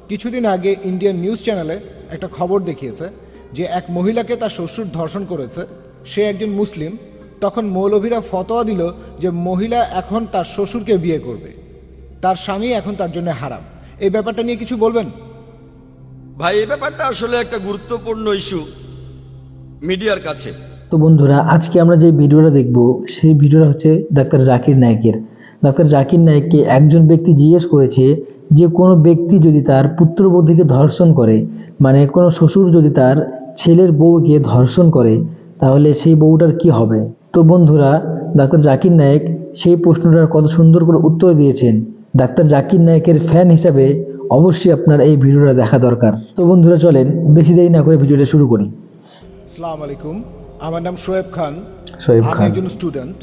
কিছুদিন আগে Indian news চ্যানেলে একটা খবর দেখিয়েছে যে এক মহিলাকে তার শ্বশুর ধর্ষণ করেছে। সে একজন মুসলিম। তখন মৌলভীরা ফতোয়া দিল যে মহিলা এখন তার শ্বশুরকে বিয়ে করবে, তার স্বামী এখন তার জন্য হারাম। এই ব্যাপারটা নিয়ে কিছু বলবেন? ভাই, এই ব্যাপারটা আসলে একটা গুরুত্বপূর্ণ ইস্যু মিডিয়ার কাছে। তো বন্ধুরা, আজকে আমরা যে ভিডিওটা দেখব সেই ভিডিওটা হচ্ছে ডাক্তার জাকির নায়েকের। ডাক্তার জাকির নায়েককে একজন ব্যক্তি জিজ্ঞেস করেছে যে কোনো ব্যক্তি যদি তার পুত্রবধূকে ধর্ষণ করে, মানে কোনো শ্বশুর যদি তার ছেলের বউকে ধর্ষণ করে, তাহলে সেই বউটার কি হবে। তো বন্ধুরা, ডাক্তার জাকির নায়েক সেই প্রশ্নটার কত সুন্দর করে উত্তর দিয়েছেন। ডাক্তার জাকির নায়েকের ফ্যান হিসাবে অবশ্যই আপনার এই ভিডিওটা দেখা দরকার। তো বন্ধুরা, চলেন বেশি দেরি না করে ভিডিওটা শুরু করি। আসসালামু আলাইকুম, আমার নাম শোয়েব খান। শোয়েব আমি খান। একজন স্টুডেন্ট।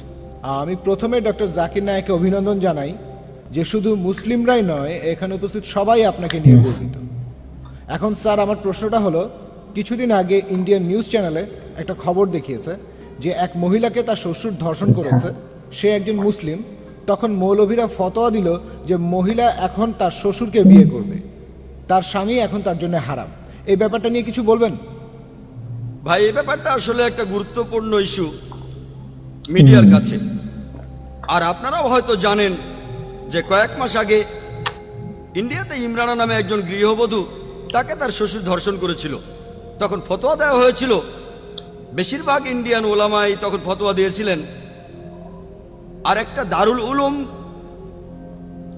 আমি প্রথমে ডক্টর জাকির নায়েককে অভিনন্দন জানাই যে শুধু মুসলিমরাই নয়, এখানে উপস্থিত সবাই আপনাকে নিয়ে গর্বিত। এখন স্যার, আমার প্রশ্নটা হলো, কিছুদিন আগে ইন্ডিয়ান নিউজ চ্যানেলে একটা খবর দেখিয়েছে যে এক মহিলাকে তার শ্বশুর ধর্ষণ করেছে। সে একজন মুসলিম। তখন মৌলভীরা ফতোয়া দিল যে মহিলা এখন তার শ্বশুরকে বিয়ে করবে, তার স্বামী এখন তার জন্য হারাম। এই ব্যাপারটা নিয়ে কিছু বলবেন? ভাই, এই ব্যাপারটা আসলে একটা গুরুত্বপূর্ণ ইস্যু মিডিয়ার কাছে। আর আপনারাও হয়তো জানেন যে কয়েক মাস আগে ইন্ডিয়াতে ইমরানা নামে একজন গৃহবধূ, তাকে তার শ্বশুর ধর্ষণ করেছিল। তখন ফতোয়া দেওয়া হয়েছিল, বেশিরভাগ ইন্ডিয়ান ওলামাই তখন ফতোয়া দিয়েছিলেন। আর একটা দারুল উলুম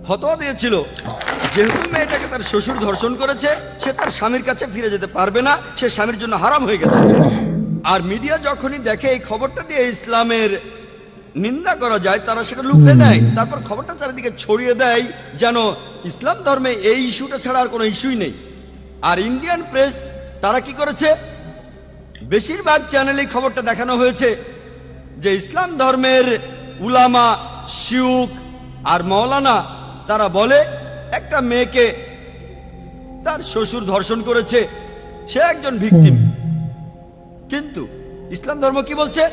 ফতোয়া দিয়েছিল, যেহেতু মেয়েটাকে তার শ্বশুর ধর্ষণ করেছে, সে তার স্বামীর কাছে ফিরে যেতে পারবে না, সে স্বামীর জন্য হারাম হয়ে গেছে। আর মিডিয়া যখনই দেখে এই খবরটা দিয়ে ইসলামের নিন্দা করা যায়, তারা সেটা লুফে নেয়, তারপর খবরটা চারিদিকে ছড়িয়ে দেয় যেন ইসলাম ধর্মে এই ইস্যুটা ছাড়া আর কোনো ইস্যুই নেই। আর ইন্ডিয়ান প্রেস তারা কি করেছে, বেশিরভাগ চ্যানেলে খবরটা দেখানো হয়েছে যে ইসলাম ধর্মের উলামা, শিউক আর মাওলানা তারা বলে একটা মেয়েকে তার শ্বশুর ধর্ষণ করেছে, সে একজন ভিকটিম। কিন্তু ইসলাম ধর্ম কি বলছে?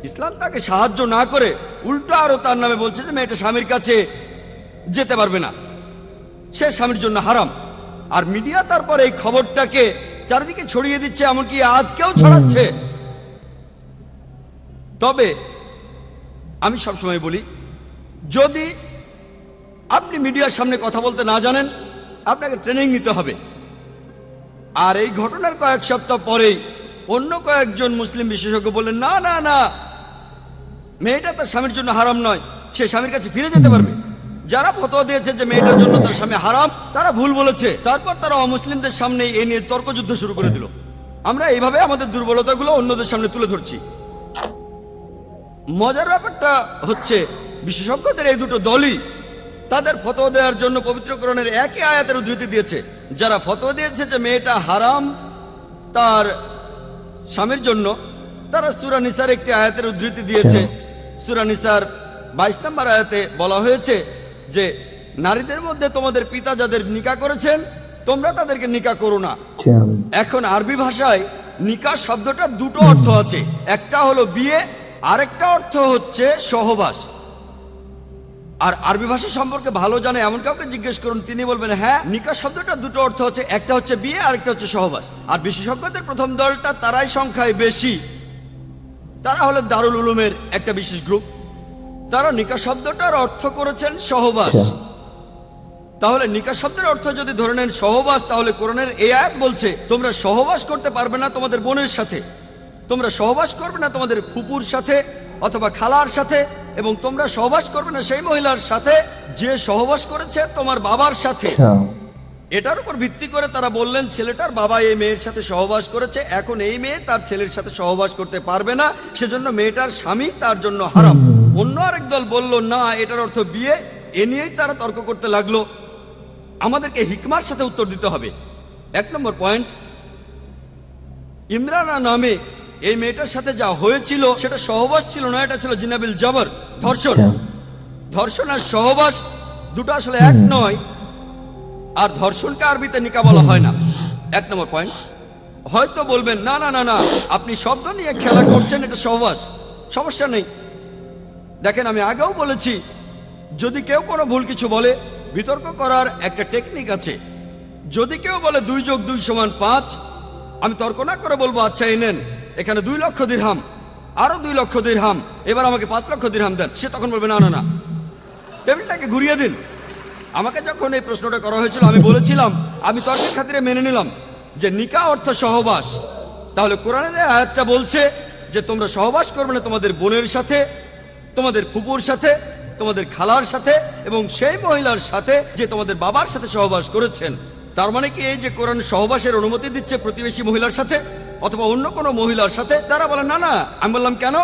ইসলাম তাকে সাহায্য না করে উল্টো আরো তার নামে বলছে যে মেয়েটা স্বামীর কাছে যেতে পারবে না, সে স্বামীর জন্য হারাম। আর মিডিয়া তারপর এই খবরটাকে চারিদিকে ছড়িয়ে দিচ্ছে, এমনকি আজকেও ছড়াচ্ছে। তবে আমি সবসময় বলি, যদি আপনি মিডিয়ার সামনে কথা বলতে না জানেন, আপনাকে ট্রেনিং নিতে হবে। আর এই ঘটনার কয়েক সপ্তাহ পরেই অন্য কয়েকজন মুসলিম বিশেষজ্ঞ বললেন, না না না, মেয়েটা তার স্বামীর জন্য হারাম নয়, সে স্বামীর কাছে ফিরে যেতে পারবে। যারা ফতোয়া দিয়েছে যে মেয়েটার জন্য তার স্বামী হারাম, তারা ভুল বলেছে। তারপর তারা অমুসলিমদের সামনে এ নিয়ে তর্কযুদ্ধ শুরু করে দিল। আমরা এইভাবে আমাদের দুর্বলতাগুলো অন্যদের সামনে তুলে ধরছি। মজার ব্যাপারটা হচ্ছে, বিশেষজ্ঞদের এই দুটো দলই তাদের ফতোয়া দেওয়ার জন্য পবিত্র কোরআনের একই আয়াতের উদ্ধৃতি দিয়েছে। যারা ফতোয়া দিয়েছে যে মেয়েটা হারাম তার স্বামীর জন্য, তারা সূরা নিসার একটি আয়াতের উদ্ধৃতি দিয়েছে। সূরা নিসার 22 নম্বর আয়াতে বলা হয়েছে যে নারীদের মধ্যে তোমাদের পিতা যাদের নিকাহ করেছেন, তোমরা তাদেরকে নিকাহ করো না। এখন আরবি ভাষায় নিকাহ শব্দটা দুটো অর্থ আছে, একটা হলো বিয়ে, আরেকটা অর্থ হচ্ছে সহবাস। আর আরবি ভাষা সম্পর্কে ভালো জানে এমন কাউকে জিজ্ঞেস করুন, তিনি বলবেন হ্যাঁ, নিকাহ শব্দটা দুটো অর্থ আছে, একটা হচ্ছে বিয়ে, আরেকটা হচ্ছে সহবাস। আর বিশেষজ্ঞদের প্রথম দলটা, তারাই সংখ্যায় বেশি, তারা হলো দারুল উলুমের একটা বিশেষ গ্রুপ। তারা নিকাহ শব্দটার অর্থ করেছেন সহবাস। তাহলে নিকাহ শব্দের অর্থ যদি ধরে নেন সহবাস, তাহলে কোরআনের এই আয়াত বলছে তোমরা সহবাস করতে পারবে না তোমাদের বোনের সাথে, তোমরা সহবাস করবে না তোমাদের ফুপুর সাথে অথবা খালার সাথে, এবং তোমরা সহবাস করবে না সেই মহিলার সাথে যে সহবাস করেছে তোমার বাবার সাথে। এটার উপর ভিত্তি করে তারা বললেন ছেলেটার বাবা এই মেয়ের সাথে সহবাস করেছে, এখন এই মেয়ে তার ছেলের সাথে সহবাস করতে পারবে না, সেজন্য মেয়েটার স্বামী তার জন্য হারাম। অন্য আরেক দল বলল না, এটার অর্থ বিয়ে। এ নিয়েই তারা তর্ক করতে লাগলো। আমাদেরকে হিকমার সাথে উত্তর দিতে হবে। 1 নম্বর পয়েন্ট, ইমরানা নামে এই মেয়েটার সাথে যা হয়েছিল সেটা সহবাস ছিল না, এটা ছিল জিনাবিল জবর, ধর্ষণ। ধর্ষণ আর সহবাস দুটো আসলে এক নয়। আর ধর্ষণকে আরবিতে নিকাহ বলা হয় না। 1 নম্বর পয়েন্ট। হয়তো বলবেন না না না না, আপনি শব্দ নিয়ে খেলা করছেন, এটা সহবাস, সমস্যা নেই। দেখেন, আমি আগেও বলেছি, যদি কেউ কোনো ভুল কিছু বলে, বিতর্ক করার একটা টেকনিক আছে। যদি কেউ বলে 2 যোগ 2 সমান 5, আমি তর্ক না করে বলবো আচ্ছা এই নেন, এখানে 2 লক্ষ দিরহাম, আরো 2 লক্ষ দিরহাম, এবার আমাকে 5 লক্ষ দিরহাম দেন। সে তখন বলবে না না না, টেবিলটাকে ঘুরিয়ে দিন। আমাকে যখন এই প্রশ্নটা করা হয়েছিল আমি বলেছিলাম, আমি তর্কের খাতিরে মেনে নিলাম যে নিকাহ অর্থ সহবাস। তাহলে কোরআনের এই আয়াতটা বলছে যে তোমরা সহবাস করবে না তোমাদের বোনের সাথে, তোমাদের ফুপুর সাথে, তোমাদের খালার সাথে এবং সেই মহিলার সাথে যে তোমাদের বাবার সাথে সহবাস করেছেন। তার মানে কি এই যে কোরআন সহবাসের অনুমতি দিচ্ছে প্রতিবেশী মহিলার সাথে অথবা অন্য কোনো মহিলার সাথে? তারা বলে না না। আমি বললাম কেন?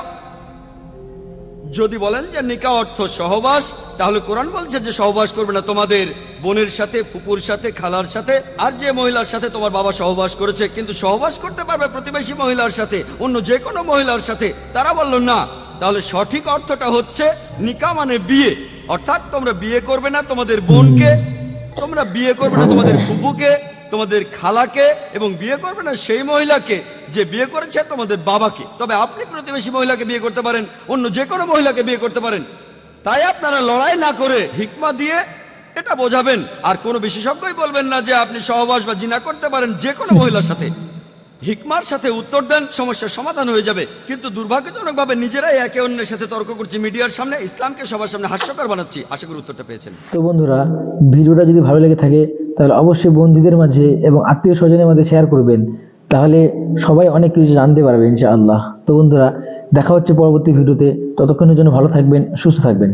যদি বলেন যে নিকাহ অর্থ সহবাস, তাহলে কোরআন বলছে যে সহবাস করবে না তোমাদের বোনের সাথে, ফুপুর সাথে, খালার সাথে আর যে মহিলার সাথে তোমার বাবা সহবাস করেছে, কিন্তু সহবাস করতে পারবে প্রতিবেশী মহিলার সাথে, অন্য যে কোনো মহিলার সাথে। তারা বলল না। তাহলে সঠিক অর্থটা হচ্ছে নিকাহ মানে বিয়ে, অর্থাৎ তোমরা বিয়ে করবে না তোমাদের বোনকে, তোমরা বিয়ে করবে না তোমাদের ফুপুকে, তোমাদের খালাকে, এবং বিয়ে করবে না সেই মহিলাকে যে বিয়ে করেছে তোমাদের বাবাকে। তবে আপনি প্রতিবেশী মহিলাকে বিয়ে করতে পারেন, অন্য যে কোনো মহিলাকে বিয়ে করতে পারেন। তাই আপনারা লড়াই না করে হিকমা দিয়ে এটা বোঝাবেন। আর কোনো বিশেষজ্ঞই বলবেন না যে আপনি সহবাস বা জিনা করতে পারেন যে কোনো মহিলার সাথে। হিকমার সাথে উত্তর দেন, সমস্যার সমাধান হয়ে যাবে। কিন্তু দুর্ভাগ্যজনকভাবে নিজেরাই একে অন্যের সাথে তর্ক করছি মিডিয়ার সামনে, ইসলামকে সবার সামনে হাস্যকর বানাচ্ছি। আশা করি উত্তরটা পেয়েছেন। তো বন্ধুরা, ভিডিওটা যদি ভালো লেগে থাকে তাহলে অবশ্যই বন্ধুদের মাঝে এবং আত্মীয় স্বজনের মাঝে শেয়ার করবেন, তাহলে সবাই অনেক কিছু জানতে পারবে ইনশাআল্লাহ। তো বন্ধুরা, দেখা হচ্ছে পরবর্তী ভিডিওতে। ততক্ষণের জন্য ভালো থাকবেন, সুস্থ থাকবেন।